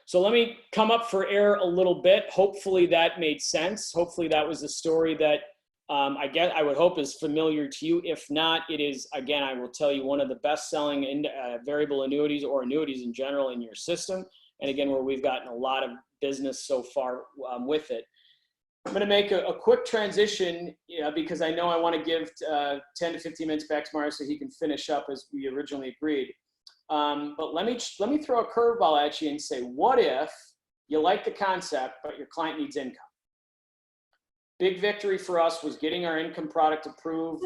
So let me come up for air a little bit. Hopefully that made sense. Hopefully that was a story that I would hope is familiar to you. If not, it is, again, I will tell you, one of the best selling variable annuities or annuities in general in your system. And again, where we've gotten a lot of business so far with it. I'm going to make a quick transition because I know I want to give 10 to 15 minutes back to Mario so he can finish up as we originally agreed. But let me throw a curveball at you and say, what if you like the concept, but your client needs income? Big victory for us was getting our income product approved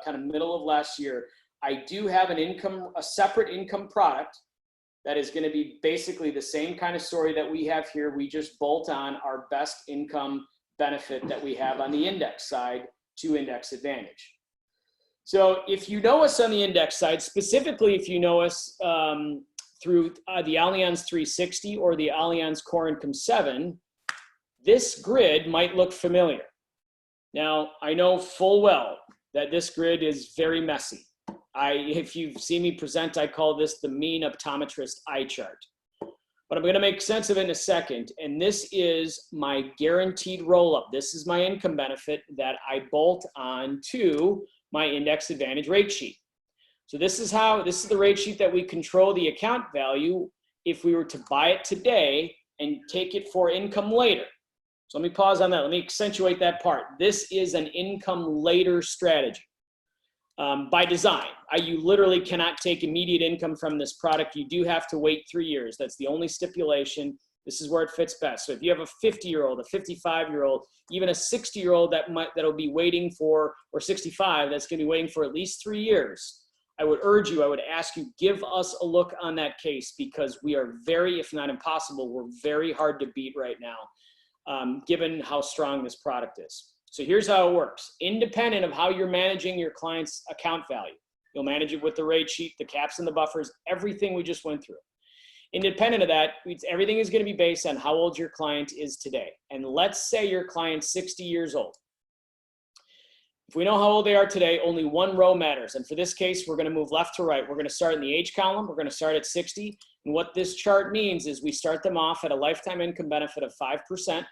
kind of middle of last year. I do have a separate income product that is going to be basically the same kind of story that we have here. We just bolt on our best income benefit that we have on the index side to Index Advantage. So if you know us on the index side, specifically if you know us through the Allianz 360 or the Allianz Core Income 7, this grid might look familiar. Now, I know full well that this grid is very messy. If you've seen me present, I call this the mean optometrist eye chart. But I'm going to make sense of it in a second. And this is my guaranteed roll-up. This is my income benefit that I bolt on to my Index Advantage rate sheet. So this is the rate sheet that we control the account value if we were to buy it today and take it for income later. So let me pause on that. Let me accentuate that part. This is an income later strategy. By design, you literally cannot take immediate income from this product. You do have to wait 3 years. That's the only stipulation. This is where it fits best. So if you have a 50-year-old, a 55-year-old, even a 60-year-old that'll be waiting for, or 65, that's going to be waiting for at least 3 years, I would ask you, give us a look on that case, because we are very, if not impossible, we're very hard to beat right now, given how strong this product is. So here's how it works. Independent of how you're managing your client's account value, you'll manage it with the rate sheet, the caps and the buffers, everything we just went through. Independent of that, everything is going to be based on how old your client is today. And let's say your client's 60 years old. If we know how old they are today, only one row matters. And for this case, we're going to move left to right. We're going to start in the age column. We're going to start at 60. And what this chart means is we start them off at a lifetime income benefit of 5%.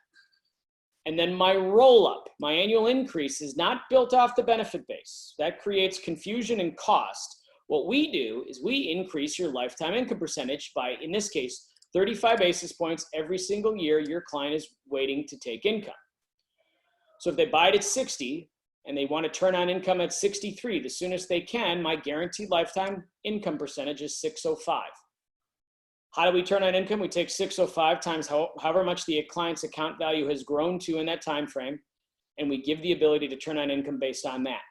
And then my roll-up, my annual increase, is not built off the benefit base. That creates confusion and cost. What we do is we increase your lifetime income percentage by, in this case, 35 basis points every single year your client is waiting to take income. So if they buy it at 60 and they want to turn on income at 63 the soonest they can, my guaranteed lifetime income percentage is 605. How do we turn on income? We take 605 times however much the client's account value has grown to in that time frame, and we give the ability to turn on income based on that.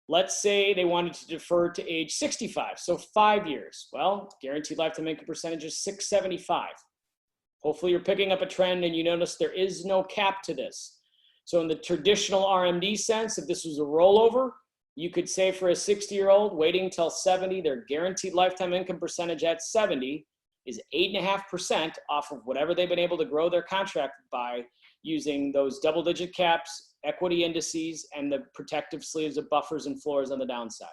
Let's say they wanted to defer to age 65, so 5 years. Well, guaranteed lifetime income percentage is 675. Hopefully you're picking up a trend and you notice there is no cap to this. So in the traditional RMD sense, if this was a rollover, you could say for a 60-year-old waiting till 70, their guaranteed lifetime income percentage at 70 is 8.5% off of whatever they've been able to grow their contract by using those double-digit caps, equity indices, and the protective sleeves of buffers and floors on the downside.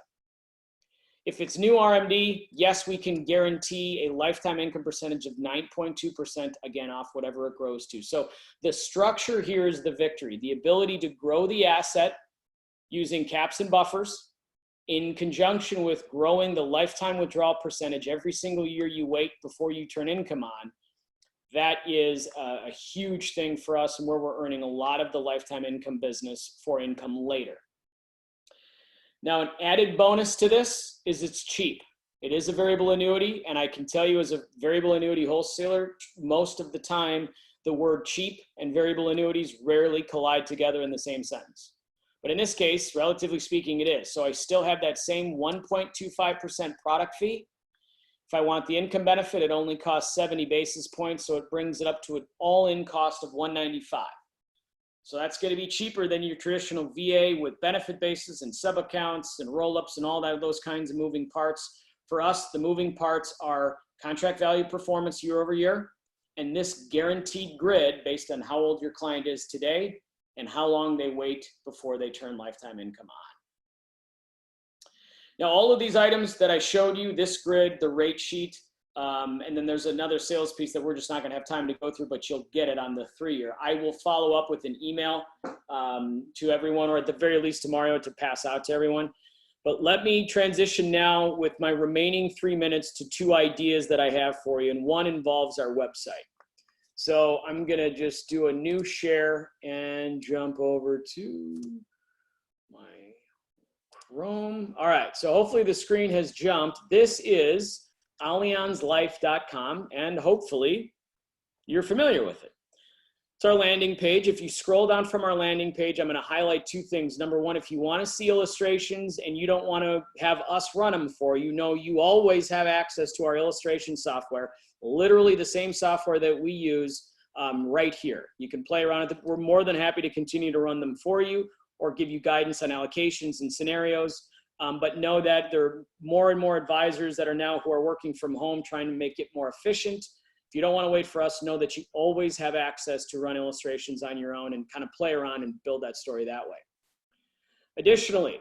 If it's new RMD, yes, we can guarantee a lifetime income percentage of 9.2%, again, off whatever it grows to. So the structure here is the victory, the ability to grow the asset using caps and buffers in conjunction with growing the lifetime withdrawal percentage every single year you wait before you turn income on. That is a huge thing for us, and where we're earning a lot of the lifetime income business for income later. Now, an added bonus to this is it's cheap. It is a variable annuity, and I can tell you as a variable annuity wholesaler, most of the time, the word cheap and variable annuities rarely collide together in the same sentence. But in this case, relatively speaking, it is. So I still have that same 1.25% product fee. If I want the income benefit, it only costs 70 basis points, so it brings it up to an all-in cost of $195. So that's going to be cheaper than your traditional VA with benefit bases and sub-accounts and roll-ups and all that, those kinds of moving parts. For us, the moving parts are contract value performance year over year, and this guaranteed grid based on how old your client is today and how long they wait before they turn lifetime income on. Now, all of these items that I showed you, this grid, the rate sheet, And then there's another sales piece that we're just not going to have time to go through, but you'll get it on the 3-year. I will follow up with an email to everyone, or at the very least tomorrow, to pass out to everyone. But let me transition now with my remaining 3 minutes to 2 ideas that I have for you. And one involves our website. So I'm going to just do a new share and jump over to my Chrome. All right. So hopefully the screen has jumped. This is AllianzLife.com, and hopefully you're familiar with it. It's our landing page. If you scroll down from our landing page, I'm going to highlight 2 things. Number one, if you want to see illustrations and you don't want to have us run them for you, know you always have access to our illustration software, literally the same software that we use right here. You can play around with it. We're more than happy to continue to run them for you or give you guidance on allocations and scenarios. But know that there are more and more advisors that are now who are working from home trying to make it more efficient. If you don't want to wait for us, know that you always have access to run illustrations on your own and kind of play around and build that story that way. Additionally,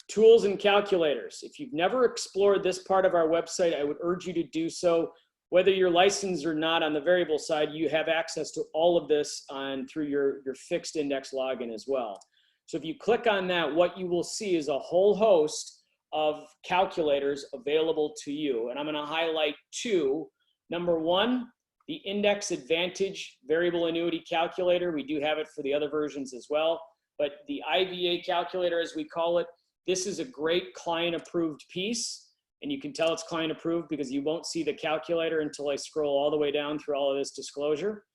tools and calculators. If you've never explored this part of our website, I would urge you to do so. Whether you're licensed or not on the variable side, you have access to all of this through your fixed index login as well. So if you click on that, what you will see is a whole host of calculators available to you. And I'm going to highlight 2. Number one, the Index Advantage Variable Annuity Calculator. We do have it for the other versions as well. But the IVA calculator, as we call it, this is a great client-approved piece. And you can tell it's client-approved because you won't see the calculator until I scroll all the way down through all of this disclosure.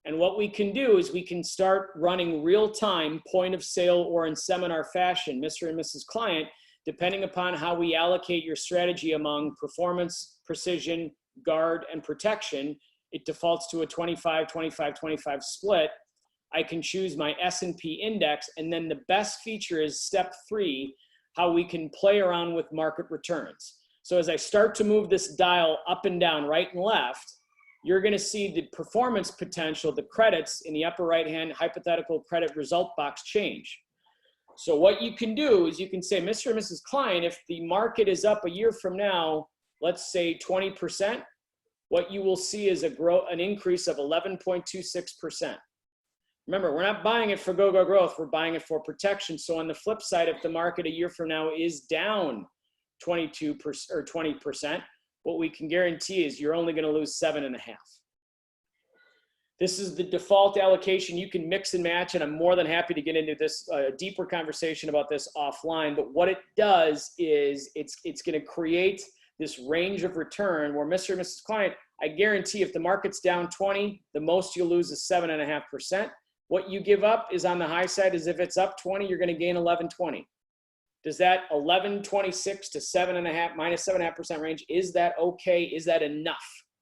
And what we can do is we can start running real-time point of sale or in seminar fashion, Mr. and Mrs. Client, depending upon how we allocate your strategy among performance, precision, guard, and protection. It defaults to a 25-25-25 split. I can choose my S&P index, and then the best feature is step 3, how we can play around with market returns. So as I start to move this dial up and down, right and left, you're going to see the performance potential, the credits in the upper right-hand hypothetical credit result box change. So what you can do is you can say, Mr. and Mrs. Client, if the market is up a year from now, let's say 20%, what you will see is an increase of 11.26%. Remember, we're not buying it for go-go growth, we're buying it for protection. So on the flip side, if the market a year from now is down 22% or 20%, what we can guarantee is you're only going to lose 7.5. This is the default allocation. You can mix and match, and I'm more than happy to get into this deeper conversation about this offline. But what it does is it's going to create this range of return where Mr. and Mrs. Client, I guarantee if the market's down 20, the most you'll lose is 7.5%. What you give up is on the high side is if it's up 20, you're going to gain 11.20. Does that 11.26 to 7.5 minus 7.5% range, is that okay? Is that enough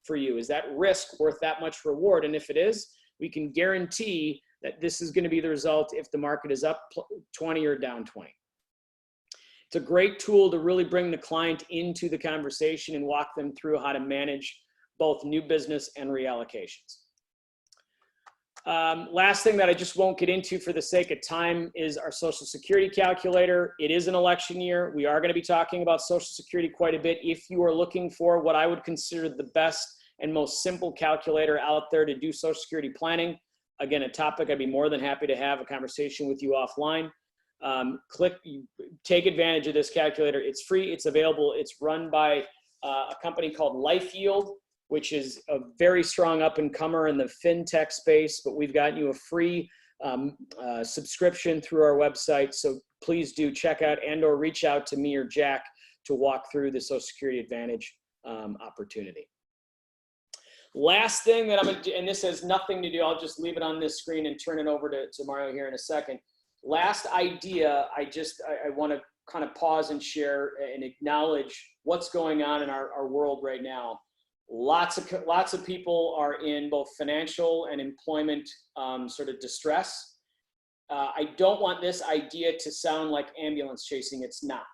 for you? Is that risk worth that much reward? And if it is, we can guarantee that this is going to be the result if the market is up 20 or down 20. It's a great tool to really bring the client into the conversation and walk them through how to manage both new business and reallocations. Last thing that I just won't get into for the sake of time is our Social Security calculator. It is an election year. We are going to be talking about Social Security quite a bit. If you are looking for what I would consider the best and most simple calculator out there to do Social Security planning, again, a topic I'd be more than happy to have a conversation with you offline. Take advantage of this calculator. It's free. It's available. It's run by a company called Life Yield, which is a very strong up-and-comer in the fintech space, but we've gotten you a free subscription through our website. So please do check out and or reach out to me or Jack to walk through the Social Security Advantage opportunity. Last thing that I'm going to do, and this has nothing to do, I'll just leave it on this screen and turn it over to Mario here in a second. Last idea, I want to kind of pause and share and acknowledge what's going on in our world right now. Lots of people are in both financial and employment sort of distress. I don't want this idea to sound like ambulance chasing. It's not.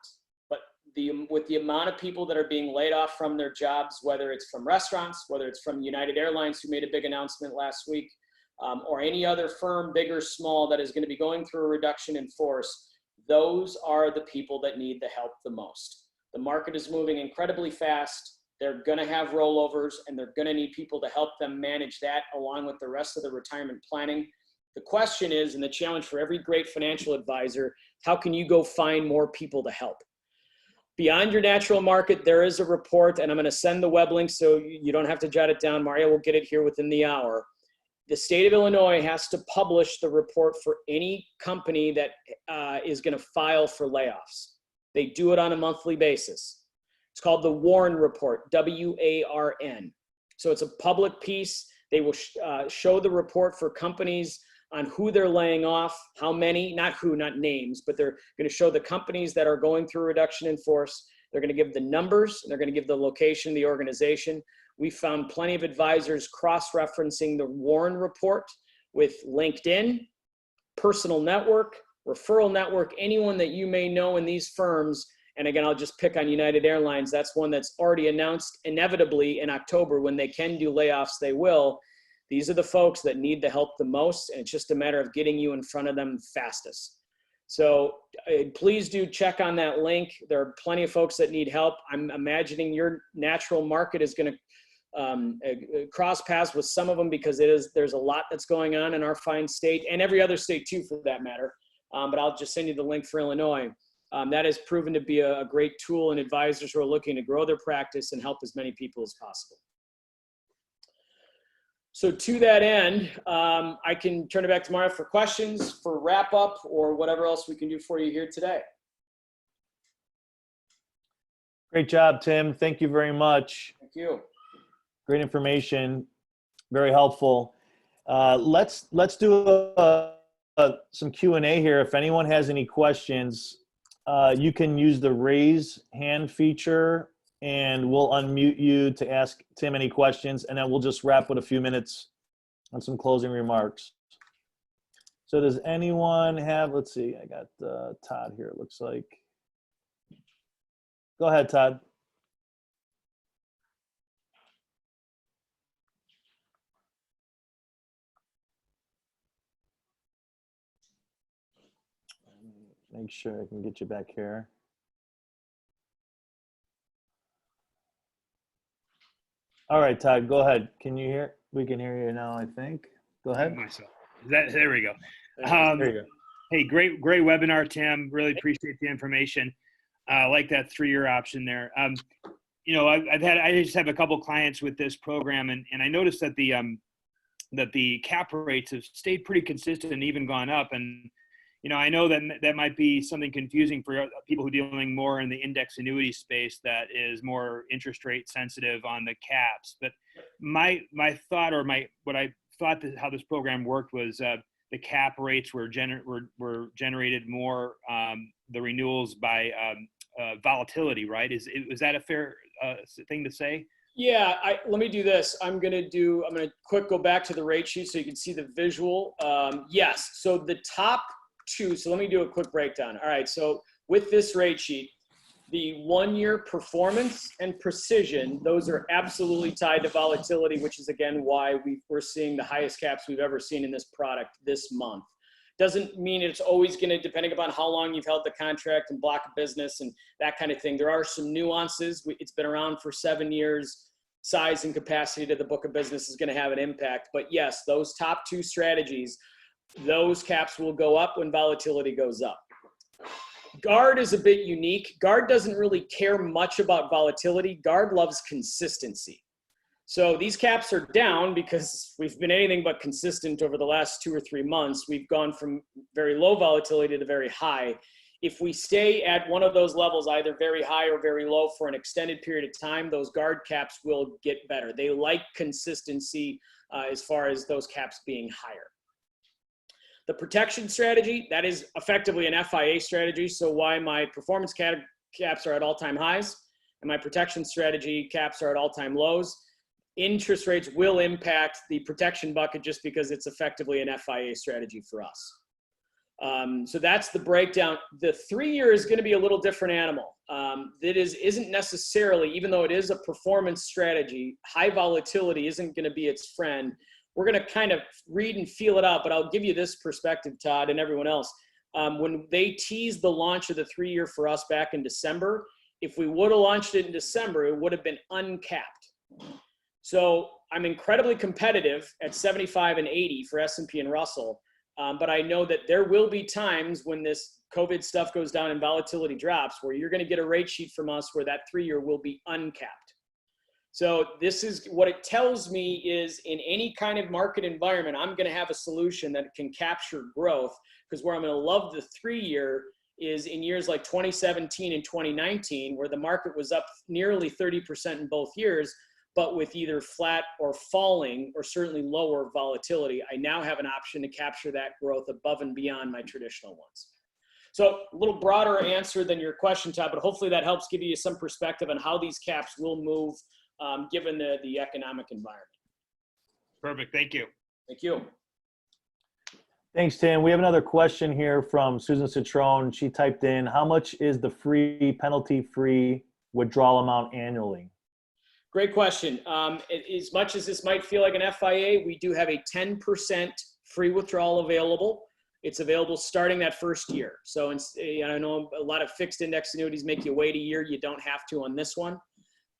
But with the amount of people that are being laid off from their jobs, whether it's from restaurants, whether it's from United Airlines, who made a big announcement last week, or any other firm, big or small, that is going to be going through a reduction in force, those are the people that need the help the most. The market is moving incredibly fast. They're going to have rollovers, and they're going to need people to help them manage that along with the rest of the retirement planning. The question is, and the challenge for every great financial advisor, how can you go find more people to help? Beyond your natural market, there is a report, and I'm going to send the web link so you don't have to jot it down. Mario will get it here within the hour. The state of Illinois has to publish the report for any company that is going to file for layoffs. They do it on a monthly basis. It's called the Warren Report, W-A-R-N. So it's a public piece. They will show the report for companies on who they're laying off, how many, not who, not names, but they're going to show the companies that are going through reduction in force. They're going to give the numbers, and they're going to give the location, the organization. We found plenty of advisors cross-referencing the Warren Report with LinkedIn, personal network, referral network, anyone that you may know in these firms. And again, I'll just pick on United Airlines. That's one that's already announced inevitably in October. When they can do layoffs, they will. These are the folks that need the help the most, and it's just a matter of getting you in front of them fastest. So please do check on that link. There are plenty of folks that need help. I'm imagining your natural market is going to cross paths with some of them because there's a lot that's going on in our fine state, and every other state too for that matter. But I'll just send you the link for Illinois. That has proven to be a great tool in advisors who are looking to grow their practice and help as many people as possible. So to that end, I can turn it back to Mario for questions, for wrap up, or whatever else we can do for you here today. Great job, Tim. Thank you very much. Thank you. Great information. Very helpful. Let's do some Q&A here. If anyone has any questions, you can use the raise hand feature, and we'll unmute you to ask Tim any questions, and then we'll just wrap with a few minutes on some closing remarks. So does anyone have, let's see, I got Todd here, it looks like. Go ahead, Todd. Make sure I can get you back here. All right, Todd, go ahead. Can you hear? We can hear you now, I think. Go ahead. There we go. There you go. Hey, great webinar, Tim. Really appreciate the information. I like that 3-year option there. You know, I just have a couple clients with this program, and I noticed that the cap rates have stayed pretty consistent and even gone up. And you know, I know that might be something confusing for people who are dealing more in the index annuity space that is more interest rate sensitive on the caps. But my thought, or what I thought that how this program worked was the cap rates were generated more the renewals by volatility, right? Is that a fair thing to say? Yeah, let me do this. I'm going to quick go back to the rate sheet so you can see the visual. Yes, so the top two, so let me do a quick breakdown. All right, so with this rate sheet, the 1-year performance and precision, those are absolutely tied to volatility, which is again why we're seeing the highest caps we've ever seen in this product this month. Doesn't mean it's always going to, depending upon how long you've held the contract and block of business and that kind of thing. There are some nuances. It's been around for 7 years. Size and capacity to the book of business is going to have an impact. But yes, those top two strategies, those caps will go up when volatility goes up. Guard is a bit unique. Guard doesn't really care much about volatility. Guard loves consistency. So these caps are down because we've been anything but consistent over the last 2 or 3 months. We've gone from very low volatility to very high. If we stay at one of those levels, either very high or very low for an extended period of time, those guard caps will get better. They like consistency as far as those caps being higher. The protection strategy, that is effectively an FIA strategy. So why my performance caps are at all-time highs and my protection strategy caps are at all-time lows. Interest rates will impact the protection bucket just because it's effectively an FIA strategy for us. So that's the breakdown. The 3-year is going to be a little different animal. That isn't necessarily, even though it is a performance strategy, high volatility isn't going to be its friend. We're going to kind of read and feel it out, but I'll give you this perspective, Todd, and everyone else. When they teased the launch of the 3-year for us back in December, If we would have launched it in December, it would have been uncapped. So I'm incredibly competitive at 75 and 80 for S&P and Russell. But I know that there will be times when this COVID stuff goes down and volatility drops where you're going to get a rate sheet from us where that 3-year will be uncapped. So this is what it tells me is in any kind of market environment, I'm going to have a solution that can capture growth, because where I'm going to love the 3-year is in years like 2017 and 2019, where the market was up nearly 30% in both years, but with either flat or falling or certainly lower volatility. I now have an option to capture that growth above and beyond my traditional ones. So a little broader answer than your question, Todd, but hopefully that helps give you some perspective on how these caps will move given the economic environment. Perfect. Thank you. Thank you. Thanks, Tim. We have another question here from Susan Citron. She typed in, how much is the free, penalty-free withdrawal amount annually? Great question. As much as this might feel like an FIA, we do have a 10% free withdrawal available. It's available starting that first year. So I know a lot of fixed index annuities make you wait a year. You don't have to on this one.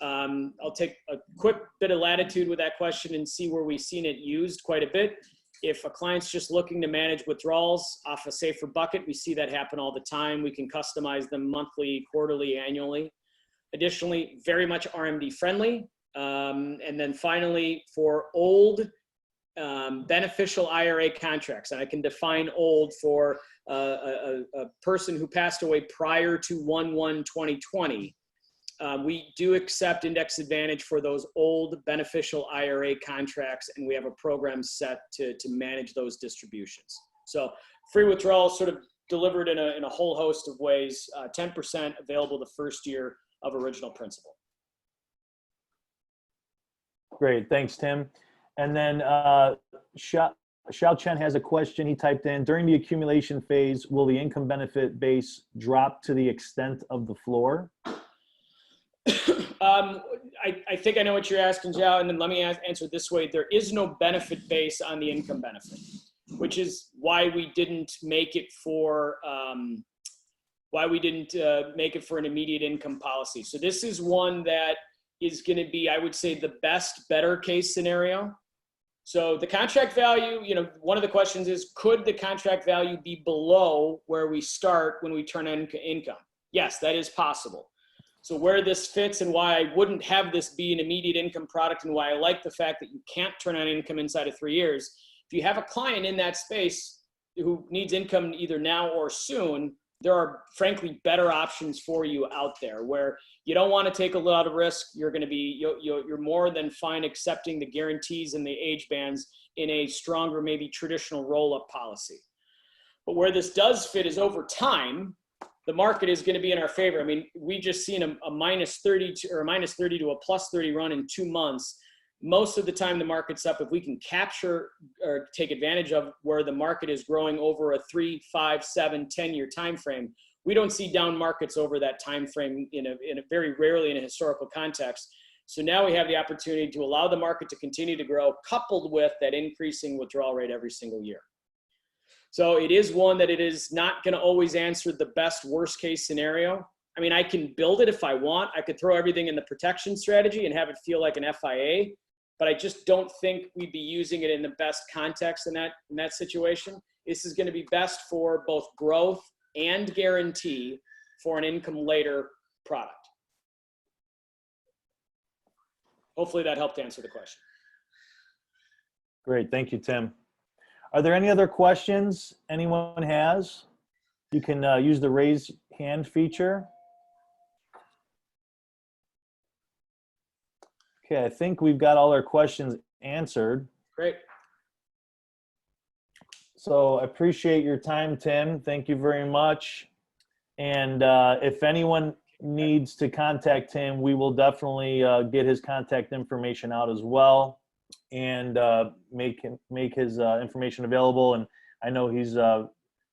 I'll take a quick bit of latitude with that question and see where we've seen it used quite a bit. If a client's just looking to manage withdrawals off a safer bucket, we see that happen all the time. We can customize them monthly, quarterly, annually. Additionally, very much RMD friendly. And then finally, for old beneficial IRA contracts, and I can define old for a person who passed away prior to 1/1/2020. We do accept Index Advantage for those old beneficial IRA contracts, and we have a program set to manage those distributions. So free withdrawal sort of delivered in a whole host of ways, 10% available the first year of original principal. Great, thanks, Tim. And then Xiao Chen has a question. He typed in, during the accumulation phase, will the income benefit base drop to the extent of the floor? I think I know what you're asking, Zhao, and then let me answer it this way. There is no benefit base on the income benefit, which is why we didn't make it for an immediate income policy. So this is one that is going to be, I would say, the better case scenario. So the contract value, one of the questions is, could the contract value be below where we start when we turn on income? Yes, that is possible. So where this fits and why I wouldn't have this be an immediate income product and why I like the fact that you can't turn on income inside of 3 years, if you have a client in that space who needs income either now or soon, there are frankly better options for you out there where you don't want to take a lot of risk. You're more than fine accepting the guarantees and the age bands in a stronger, maybe traditional roll-up policy. But where this does fit is over time, the market is going to be in our favor. I mean, we just seen a -30 to a +30 run in 2 months. Most of the time the market's up. If we can capture or take advantage of where the market is growing over a 3, 5, 7, 10-year time frame, we don't see down markets over that time frame in a very rarely in a historical context. So now we have the opportunity to allow the market to continue to grow, coupled with that increasing withdrawal rate every single year. So it is one that it is not going to always answer the best worst case scenario. I mean, I can build it if I want. I could throw everything in the protection strategy and have it feel like an FIA, but I just don't think we'd be using it in the best context in that situation. This is going to be best for both growth and guarantee for an income later product. Hopefully that helped answer the question. Great, thank you, Tim. Are there any other questions anyone has? You can use the raise hand feature. Okay, I think we've got all our questions answered. Great. So I appreciate your time, Tim. Thank you very much. And if anyone needs to contact him, we will definitely get his contact information out as well and make his information available. And I know he's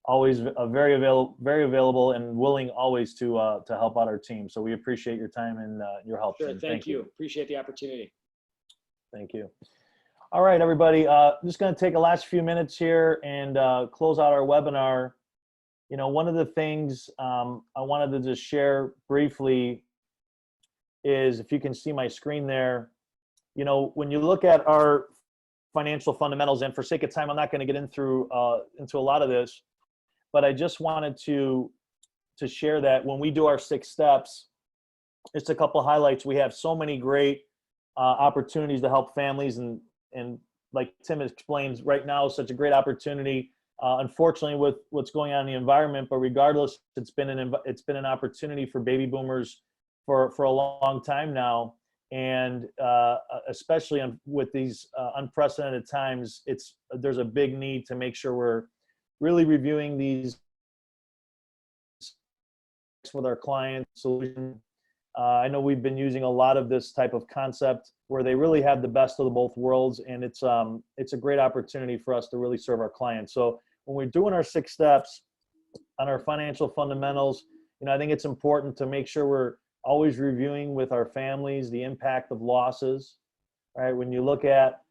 always very available and willing always to help out our team. So we appreciate your time and your help. Sure, thank you. Appreciate the opportunity. Thank you. All right, everybody. Just going to take the last few minutes here and close out our webinar. One of the things I wanted to just share briefly is, if you can see my screen there, you know, when you look at our financial fundamentals, and for sake of time, I'm not going to get into a lot of this, but I just wanted to share that when we do our 6 steps, just a couple highlights. We have so many great opportunities to help families, and like Tim explains, right now is such a great opportunity. Unfortunately, with what's going on in the environment, but regardless, it's been an opportunity for baby boomers for a long time now, and especially with these unprecedented times, there's a big need to make sure we're really reviewing these with our client solution. I know we've been using a lot of this type of concept where they really have the best of the both worlds, and it's a great opportunity for us to really serve our clients. So when we're doing our 6 steps on our financial fundamentals, you know, I think it's important to make sure we're always reviewing with our families the impact of losses, right? When you look at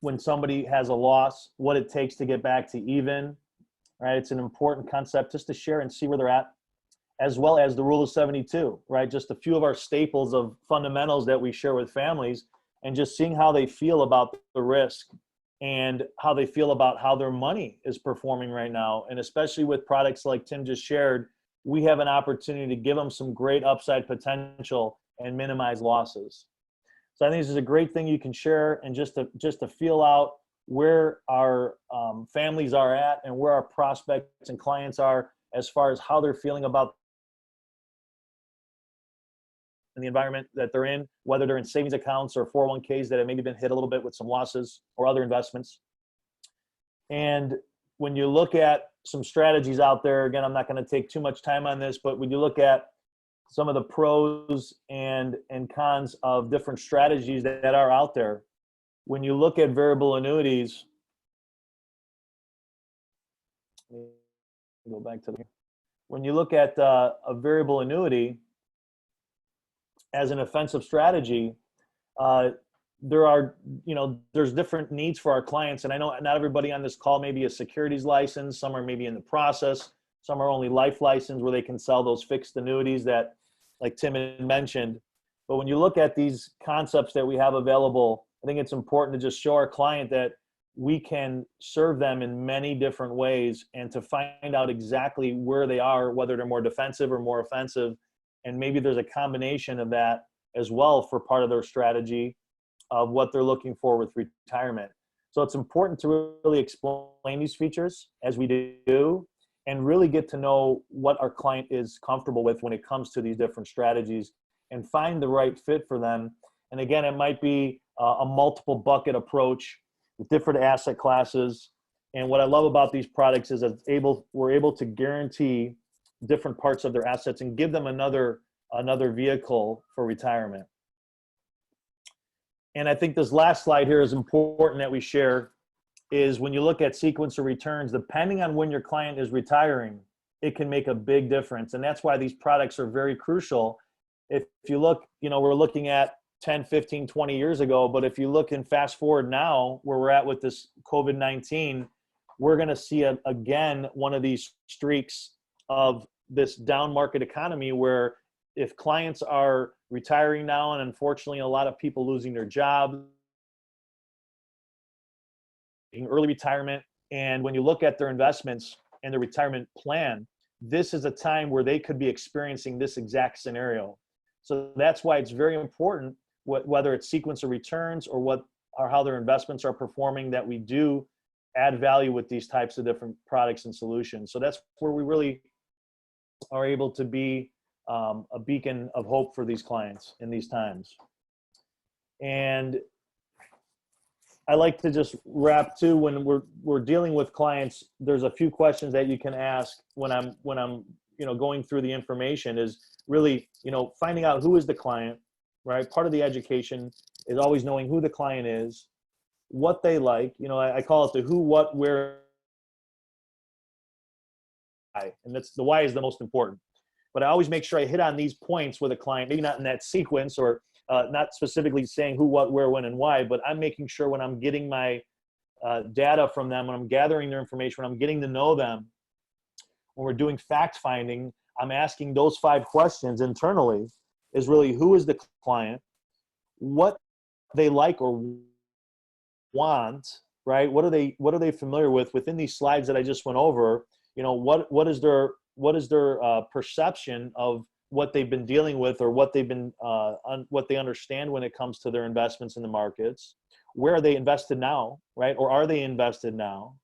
when somebody has a loss, what it takes to get back to even, right? It's an important concept just to share and see where they're at, as well as the rule of 72, right? Just a few of our staples of fundamentals that we share with families, and just seeing how they feel about the risk and how they feel about how their money is performing right now. And especially with products like Tim just shared, we have an opportunity to give them some great upside potential and minimize losses. So I think this is a great thing you can share, and just to feel out where our families are at and where our prospects and clients are as far as how they're feeling about in the environment that they're in, whether they're in savings accounts or 401ks that have maybe been hit a little bit with some losses, or other investments. And when you look at some strategies out there, again, I'm not going to take too much time on this, but when you look at some of the pros and cons of different strategies that are out there, when you look at variable annuities, go back to when you look at a variable annuity as an offensive strategy, there's different needs for our clients. And I know not everybody on this call may be a securities license. Some are maybe in the process. Some are only life license, where they can sell those fixed annuities that, like Tim had mentioned. But when you look at these concepts that we have available, I think it's important to just show our client that we can serve them in many different ways, and to find out exactly where they are, whether they're more defensive or more offensive. And maybe there's a combination of that as well for part of their strategy of what they're looking for with retirement. So it's important to really explain these features as we do, and really get to know what our client is comfortable with when it comes to these different strategies, and find the right fit for them. And again, it might be a multiple bucket approach with different asset classes. And what I love about these products is that we're able to guarantee different parts of their assets and give them another vehicle for retirement. And I think this last slide here is important that we share, is when you look at sequence of returns, depending on when your client is retiring, it can make a big difference. And that's why these products are very crucial. If you look, we're looking at 10, 15, 20 years ago, but if you look and fast forward now where we're at with this COVID-19, we're going to see again one of these streaks of this down market economy, where if clients are retiring now, and unfortunately a lot of people losing their jobs, early retirement, and when you look at their investments and their retirement plan, this is a time where they could be experiencing this exact scenario. So that's why it's very important, whether it's sequence of returns or how their investments are performing, that we do add value with these types of different products and solutions. So that's where we really are able to be a beacon of hope for these clients in these times. And I like to just wrap too, when we're dealing with clients, there's a few questions that you can ask when I'm going through the information, is really, finding out who is the client, right? Part of the education is always knowing who the client is, what they like. I call it the who, what, where, and that's the why is the most important. But I always make sure I hit on these points with a client, maybe not in that sequence, or not specifically saying who, what, where, when, and why, but I'm making sure when I'm getting my data from them, when I'm gathering their information, when I'm getting to know them, when we're doing fact finding, I'm asking those 5 questions internally is really who is the client, what they like or want, right? What are they familiar with within these slides that I just went over? You know, what is their perception of what they've been dealing with, or what they've been what they understand when it comes to their investments in the markets. Where are they invested now, right? Or are they invested now?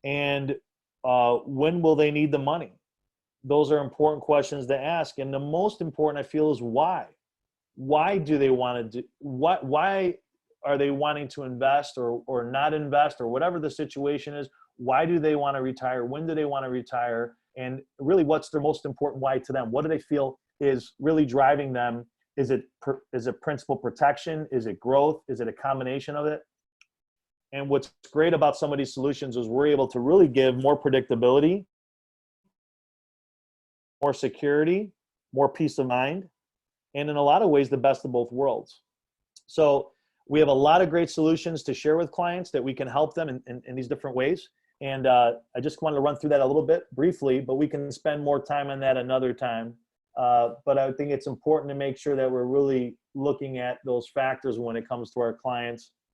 And when will they need the money? Those are important questions to ask. And the most important, I feel, is why. Why do they want to do? Why are they wanting to invest or not invest, or whatever the situation is? Why do they want to retire? When do they want to retire? And really, what's their most important why to them? What do they feel is really driving them? Is it principal protection? Is it growth? Is it a combination of it? And what's great about some of these solutions is we're able to really give more predictability, more security, more peace of mind, and in a lot of ways, the best of both worlds. So we have a lot of great solutions to share with clients that we can help them in these different ways. And I just wanted to run through that a little bit briefly, but we can spend more time on that another time. But I think it's important to make sure that we're really looking at those factors when it comes to our clients